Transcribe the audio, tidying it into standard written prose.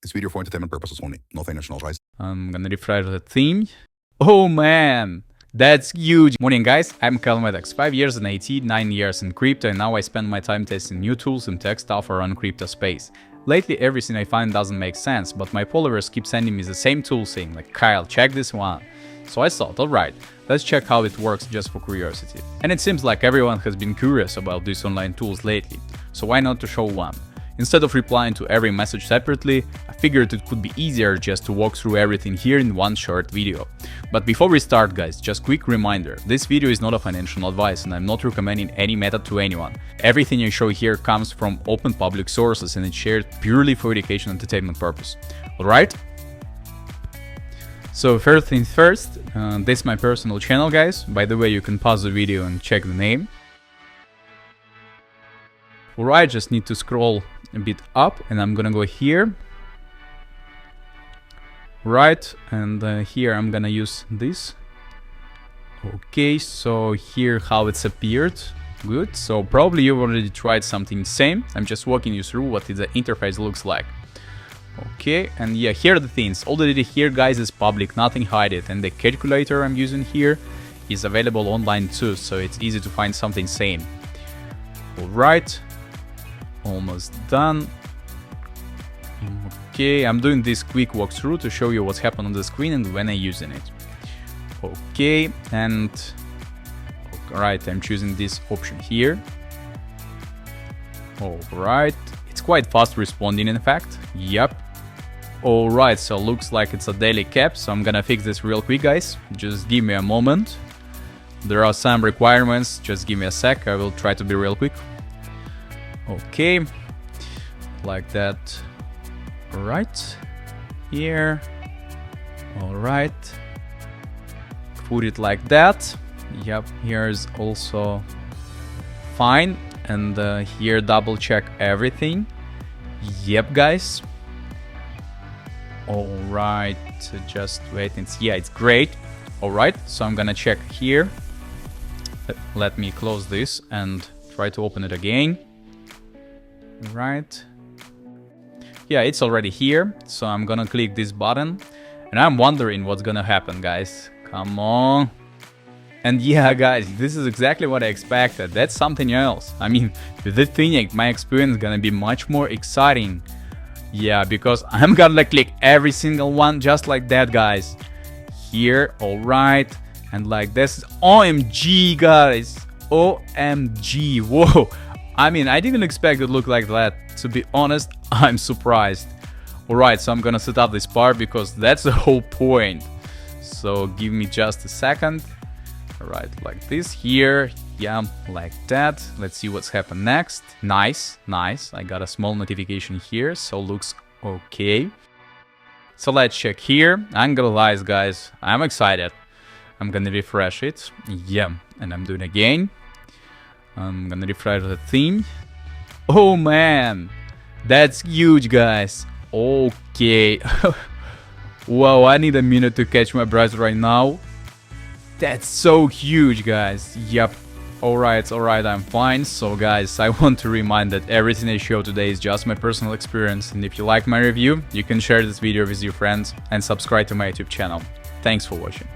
This video for entertainment purposes only, no financial advice. I'm gonna refresh the theme. Oh man, that's huge! Morning guys, I'm Kyle Maddox, 5 years in IT, 9 years in crypto, and now I spend my time testing new tools and tech stuff around crypto space. Lately everything I find doesn't make sense, but my followers keep sending me the same tool saying like, Kyle, check this one. So I thought, alright, let's check how it works just for curiosity. And it seems like everyone has been curious about these online tools lately, so why not to show one? Instead of replying to every message separately, I figured it could be easier just to walk through everything here in one short video. But before we start guys, just quick reminder, this video is not a financial advice and I'm not recommending any method to anyone. Everything I show here comes from open public sources and it's shared purely for education and entertainment purpose. Alright? So first things first, this is my personal channel guys, by the way you can pause the video and check the name. Alright, just need to scroll a bit up and I'm gonna go here. Right, and here I'm gonna use this. Okay, so here how it's appeared. Good, so probably you've already tried something same. I'm just walking you through what the interface looks like. Okay, and yeah, here are the things. All the data here guys is public, nothing hide it, and the calculator I'm using here is available online too, so it's easy to find something same. Alright, almost done. Okay, I'm doing this quick walkthrough to show you what's happened on the screen and when I'm using it. Okay, and alright, I'm choosing this option here. Alright, it's quite fast responding in fact. Yep. Alright, so looks like it's a daily cap, so I'm gonna fix this real quick guys. Just give me a moment. There are some requirements, just give me a sec, I will try to be real quick. Okay, like that. Right here. Alright, put it like that. Yep, here's also fine, and here double check everything. Yep guys. Alright, just wait and see. Yeah, it's great. Alright, so I'm gonna check here. Let me close this and try to open it again. Right. Yeah, it's already here, so I'm gonna click this button and I'm wondering what's gonna happen guys. Come on. And yeah guys, this is exactly what I expected. That's something else. I mean, with this thing my experience is gonna be much more exciting. Yeah, because I'm gonna click every single one just like that guys. Here, alright, and like this. OMG guys, OMG, whoa. I mean, I didn't expect it to look like that. To be honest, I'm surprised. Alright, so I'm gonna set up this part because that's the whole point. So give me just a second. Alright, like this here. Yeah, like that. Let's see what's happened next. Nice, nice. I got a small notification here, so looks okay. So let's check here. I'm gonna lie guys, I'm excited. I'm gonna refresh it. Yeah, and I'm doing again. I'm gonna refresh the theme. Oh man, that's huge guys. Okay. Wow, I need a minute to catch my breath right now. That's so huge guys. Yep. Alright, I'm fine. So guys, I want to remind that everything I show today is just my personal experience, and if you like my review, you can share this video with your friends and subscribe to my YouTube channel. Thanks for watching.